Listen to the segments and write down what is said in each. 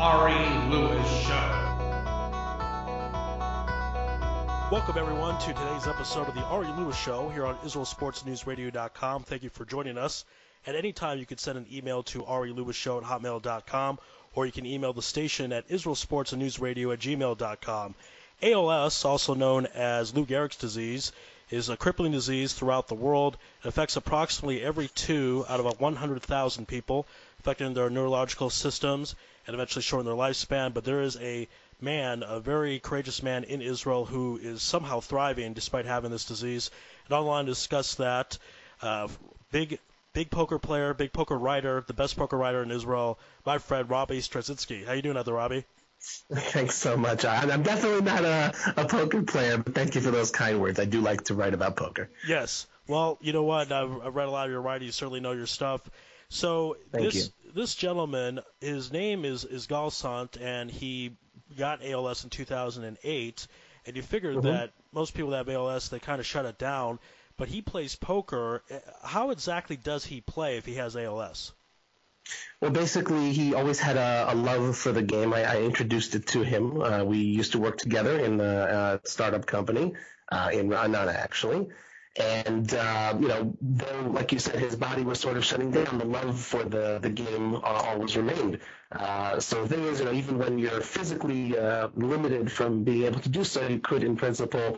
Ari Louis Show. Welcome, everyone, to today's episode of the Ari Louis Show here on IsraelSportsNewsRadio.com. Thank you for joining us. At any time, you can send an email to arilouisshow@hotmail.com, or you can email the station at IsraelSportsNewsRadio@gmail.com. ALS, also known as Lou Gehrig's disease, is a crippling disease throughout the world. It affects approximately every 2 out of 100,000 people, affecting their neurological systems and eventually shorten their lifespan. But there is a man, a very courageous man in Israel, who is somehow thriving despite having this disease. And online to discuss that, big poker player, big poker writer, the best poker writer in Israel, my friend Robbie Strazynski. How you doing out there, Robbie? Thanks so much. I'm definitely not a poker player, but thank you for those kind words. I do like to write about poker. Yes. Well, you know what? I've read a lot of your writing. You certainly know your stuff. So this gentleman, his name is Gal Sont, and he got ALS in 2008. And you figure that most people that have ALS, they kind of shut it down. But he plays poker. How exactly does he play if he has ALS? Well, basically, he always had a love for the game. I introduced it to him. We used to work together in a startup company in Ra'anana, actually. And, though, like you said, his body was sort of shutting down, the love for the game always remained. So the thing is, even when you're physically limited from being able to do so, you could, in principle,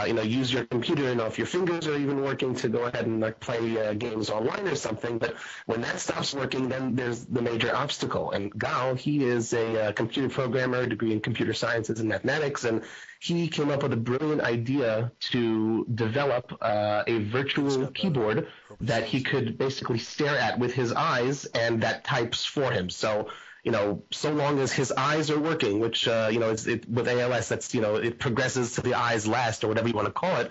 use your computer. If your fingers are even working, to go ahead and play games online or something. But when that stops working, then there's the major obstacle. And Gal, he is a computer programmer, degree in computer sciences and mathematics, and he came up with a brilliant idea to develop a virtual keyboard that he could basically stare at with his eyes, and that types for him. So, so long as his eyes are working, which, with ALS, that's, it progresses to the eyes last, or whatever you want to call it,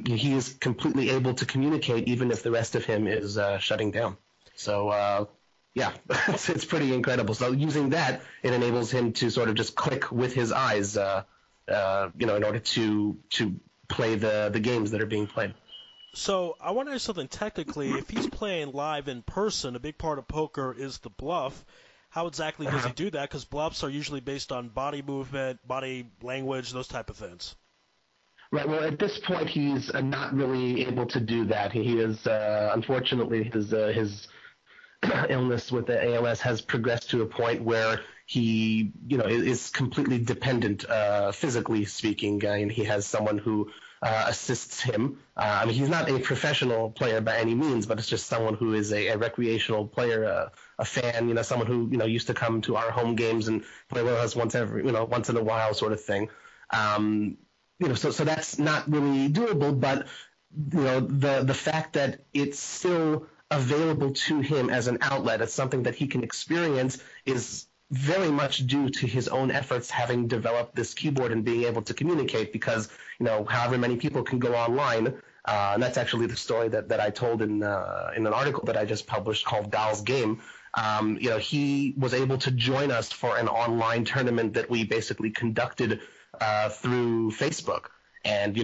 he is completely able to communicate even if the rest of him is shutting down. So, it's pretty incredible. So using that, it enables him to sort of just click with his eyes, in order to play the games that are being played. So I want to ask something technically. If he's playing live in person, a big part of poker is the bluff. How exactly does he do that? Because bluffs are usually based on body movement, body language, those type of things. Right. Well, at this point, he's not really able to do that. He is, unfortunately, his illness with the ALS has progressed to a point where he, is completely dependent, physically speaking, and he has someone who assists him. He's not a professional player by any means, but it's just someone who is a recreational player, a fan, someone who, used to come to our home games and play with us once in a while sort of thing. So that's not really doable, but, the fact that it's still available to him as an outlet, as something that he can experience, is very much due to his own efforts having developed this keyboard and being able to communicate, because, however many people can go online, and that's actually the story that I told in an article that I just published called Gal's Game. He was able to join us for an online tournament that we basically conducted through Facebook. And,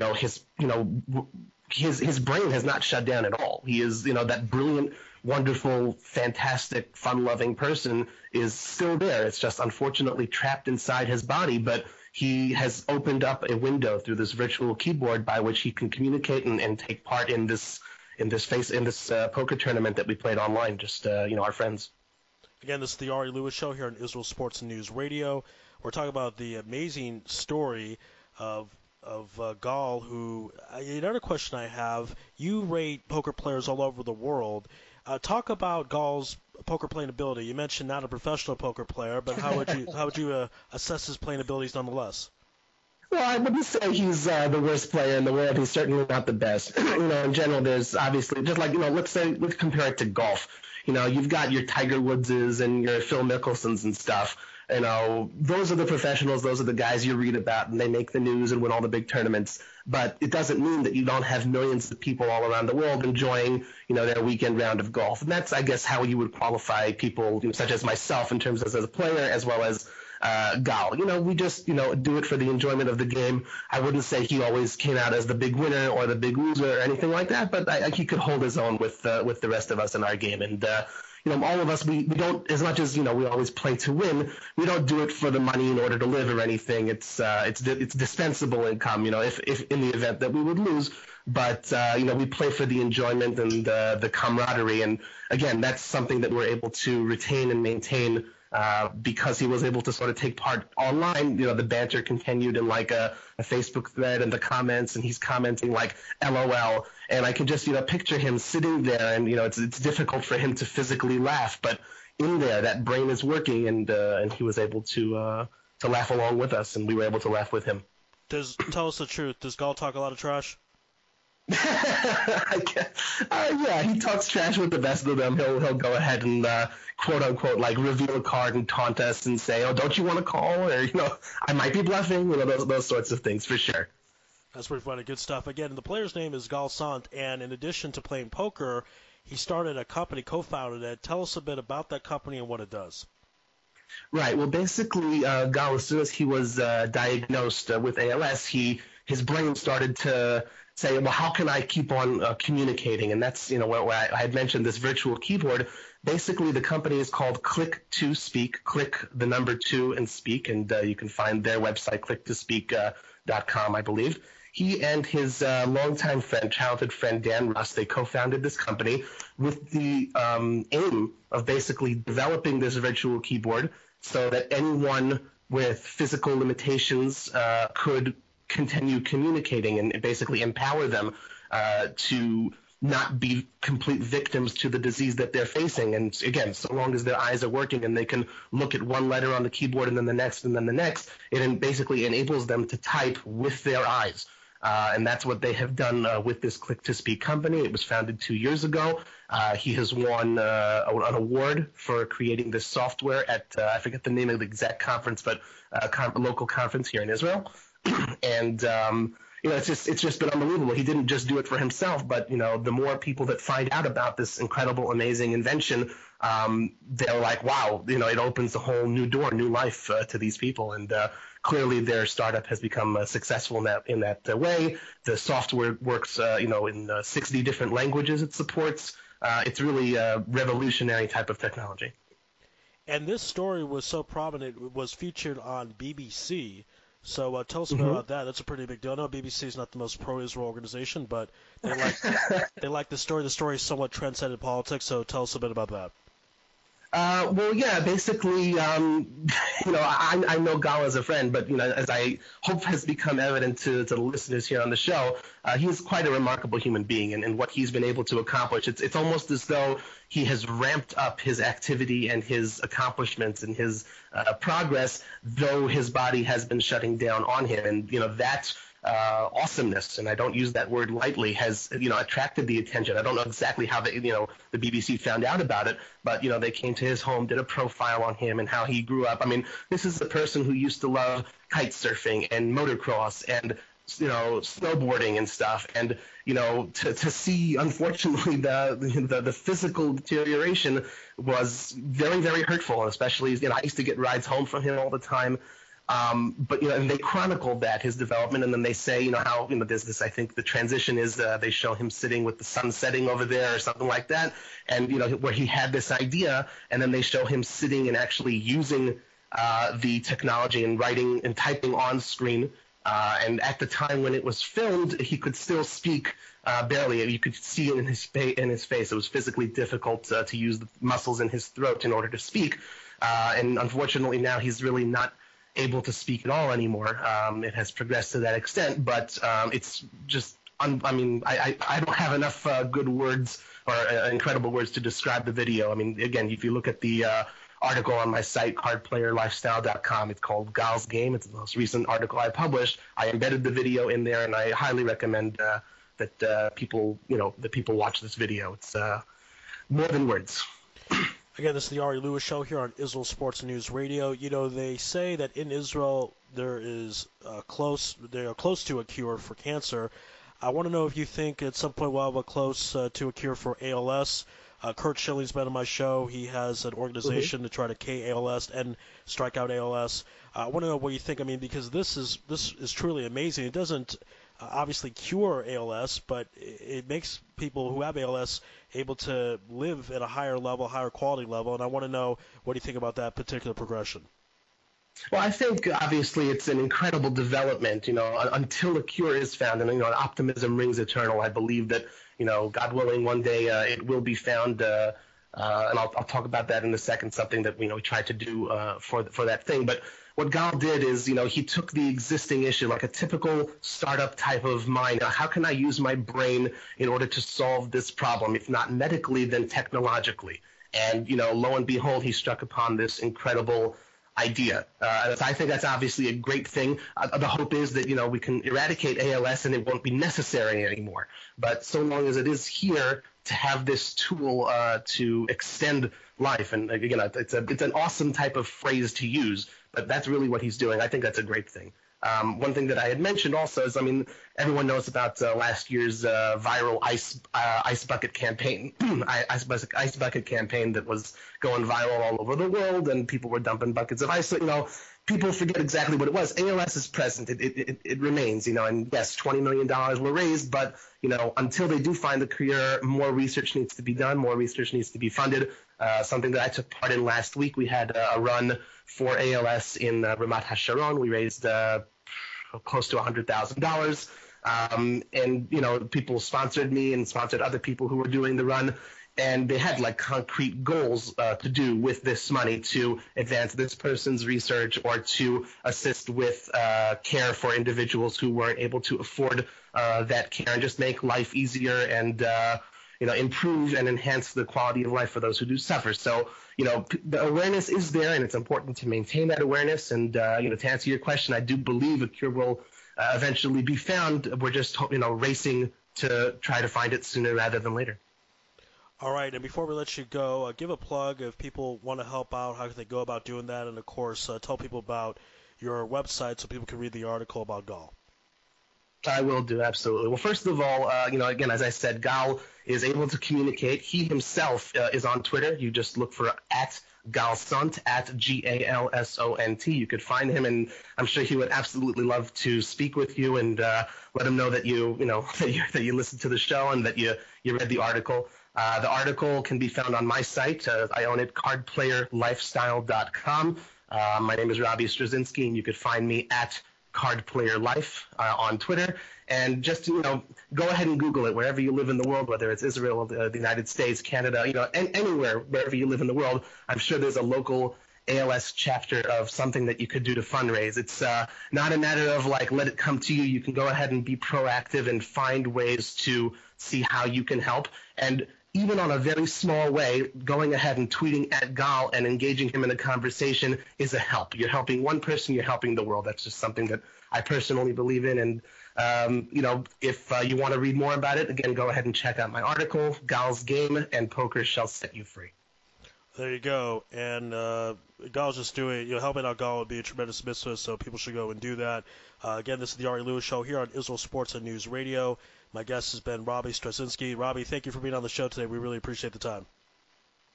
his brain has not shut down at all. He is, that brilliant, wonderful, fantastic, fun-loving person is still there. It's just unfortunately trapped inside his body, but he has opened up a window through this virtual keyboard by which he can communicate and take part in this poker tournament that we played online, just our friends. Again, this is the Ari Louis Show here on Israel Sports and News Radio. We're talking about the amazing story of Gal, who, another question I have, you rate poker players all over the world. Talk about Gal's poker playing ability. You mentioned not a professional poker player, but how would you assess his playing abilities nonetheless? Well, I wouldn't say he's the worst player in the world. He's certainly not the best. In general, there's obviously, just like, let's compare it to golf. You've got your Tiger Woodses and your Phil Mickelsons and stuff. Those are the professionals. Those are the guys you read about, and they make the news and win all the big tournaments. But it doesn't mean that you don't have millions of people all around the world enjoying, their weekend round of golf. And that's, I guess, how you would qualify people, such as myself, in terms of as a player, as well as Gal. We just, do it for the enjoyment of the game. I wouldn't say he always came out as the big winner or the big loser or anything like that, but he could hold his own with the rest of us in our game. And all of us, we don't, as much as, we always play to win, we don't do it for the money in order to live or anything. It's dispensable income, if in the event that we would lose. But, we play for the enjoyment and the camaraderie. And again, that's something that we're able to retain and maintain because he was able to sort of take part online. The banter continued in like a Facebook thread and the comments, and he's commenting like LOL. And I can just, picture him sitting there, and, it's difficult for him to physically laugh, but in there, that brain is working, and he was able to laugh along with us, and we were able to laugh with him. Tell us the truth. Does Gal talk a lot of trash? Yeah, he talks trash with the best of them. He'll go ahead and quote unquote like reveal a card and taunt us and say, "Oh, don't you want to call?" Or I might be bluffing. Those sorts of things for sure. That's pretty funny. Good stuff. Again, the player's name is Gal Sont, and in addition to playing poker, he started a company, co-founded it. Tell us a bit about that company and what it does. Right. Well, basically, Gal, as soon as he was diagnosed with ALS, his brain started to say, well, how can I keep on communicating? And that's, where I had mentioned this virtual keyboard. Basically, the company is called Click to Speak, click the number 2 and speak. And you can find their website, clicktospeak.com, I believe. He and his longtime friend, childhood friend, Dan Russ, they co-founded this company with the aim of basically developing this virtual keyboard so that anyone with physical limitations could continue communicating and basically empower them to not be complete victims to the disease that they're facing. And again, so long as their eyes are working and they can look at one letter on the keyboard and then the next and then the next, it basically enables them to type with their eyes. And that's what they have done with this Click to Speak company. It was founded 2 years ago. He has won an award for creating this software at, I forget the name of the exact conference, but a local conference here in Israel. And it's just been unbelievable. He didn't just do it for himself, but the more people that find out about this incredible, amazing invention, they're like, wow, it opens a whole new door, new life to these people. And clearly, their startup has become successful in that way. The software works, in 60 different languages it supports. It's really a revolutionary type of technology. And this story was so prominent; it was featured on BBC. So tell us about that. That's a pretty big deal. I know BBC is not the most pro-Israel organization, but they like the story. The story is somewhat transcended politics, so tell us a bit about that. Well, yeah, basically, I know Gal as a friend, but, as I hope has become evident to the listeners here on the show, he's quite a remarkable human being, and what he's been able to accomplish. It's almost as though he has ramped up his activity and his accomplishments and his progress, though his body has been shutting down on him. And, that awesomeness, and I don't use that word lightly, has attracted the attention. I don't know exactly how the BBC found out about it, but they came to his home, did a profile on him and how he grew up. I mean, this is a person who used to love kite surfing and motocross and snowboarding and stuff, and to see, unfortunately, the physical deterioration was very, very hurtful, and especially I used to get rides home from him all the time. But and they chronicled that, his development, and then they say how there's this, I think the transition is they show him sitting with the sun setting over there or something like that, and where he had this idea, and then they show him sitting and actually using the technology and writing and typing on screen. And at the time when it was filmed, he could still speak barely. You could see it in his face. It was physically difficult to use the muscles in his throat in order to speak. And unfortunately now he's really not able to speak at all anymore. It has progressed to that extent, but it's just, I don't have enough good words or incredible words to describe the video. I mean, again, if you look at the article on my site, cardplayerlifestyle.com, it's called Gal's Game. It's the most recent article I published. I embedded the video in there, and I highly recommend that people watch this video. It's more than words. Again, this is the Ari Louis Show here on Israel Sports News Radio. They say that in Israel they are close to a cure for cancer. I want to know if you think at some point we'll have a close to a cure for ALS. Kurt Schilling's been on my show. He has an organization to try to KALS and strike out ALS. I want to know what you think. I mean, because this is truly amazing. It doesn't obviously cure ALS, but it makes people who have ALS able to live at a higher level, higher quality level. And I want to know, what do you think about that particular progression? Well, I think obviously it's an incredible development, until a cure is found, and optimism rings eternal. I believe that, God willing, one day it will be found, and I'll talk about that in a second. Something that we tried to do for that thing. But what Gal did is, he took the existing issue, like a typical startup type of mind. How can I use my brain in order to solve this problem, if not medically, then technologically? And lo and behold, he struck upon this incredible idea. I think that's obviously a great thing. The hope is that we can eradicate ALS and it won't be necessary anymore. But so long as it is here, to have this tool to extend life, and again, it's an awesome type of phrase to use, but that's really what he's doing. I think that's a great thing. One thing that I had mentioned also is, everyone knows about last year's viral ice bucket campaign, ice bucket campaign that was going viral all over the world, and people were dumping buckets of ice. People forget exactly what it was. ALS is present. It remains, and yes, $20 million were raised, but, until they do find the cure, more research needs to be done, more research needs to be funded. Something that I took part in last week, we had a run for ALS in Ramat HaSharon. We raised close to $100,000. And, people sponsored me and sponsored other people who were doing the run. And they had concrete goals to do with this money to advance this person's research or to assist with care for individuals who weren't able to afford that care, and just make life easier and improve and enhance the quality of life for those who do suffer. So, the awareness is there, and it's important to maintain that awareness. And, to answer your question, I do believe a cure will eventually be found. We're just, racing to try to find it sooner rather than later. All right, and before we let you go, give a plug if people want to help out. How can they go about doing that? And, of course, tell people about your website so people can read the article about Gal. I will do, absolutely. Well, first of all, again, as I said, Gal is able to communicate. He himself is on Twitter. You just look for @Gal Sont, @GALSONT. You could find him, and I'm sure he would absolutely love to speak with you and let him know that that you listened to the show and that you read the article. The article can be found on my site. I own it, cardplayerlifestyle.com. My name is Robbie Strazynski, and you could find me at cardplayerlife on Twitter. And just go ahead and Google it wherever you live in the world, whether it's Israel, the United States, Canada, anywhere, wherever you live in the world. I'm sure there's a local ALS chapter of something that you could do to fundraise. It's not a matter of let it come to you. You can go ahead and be proactive and find ways to see how you can help. And even on a very small way, going ahead and tweeting at Gal and engaging him in a conversation is a help. You're helping one person, you're helping the world. That's just something that I personally believe in. And, if you want to read more about it, again, go ahead and check out my article, Gal's Game and Poker Shall Set You Free. There you go. And Gal's just doing, helping out Gal would be a tremendous mitzvah, so people should go and do that. Again, this is the Ari Louis Show here on Israel Sports and News Radio. My guest has been Robbie Strazynski. Robbie, thank you for being on the show today. We really appreciate the time.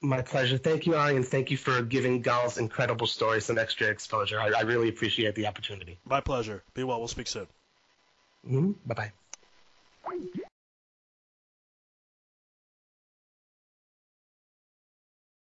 My pleasure. Thank you, Ari, and thank you for giving Gal's incredible story some extra exposure. I really appreciate the opportunity. My pleasure. Be well. We'll speak soon. Bye-bye.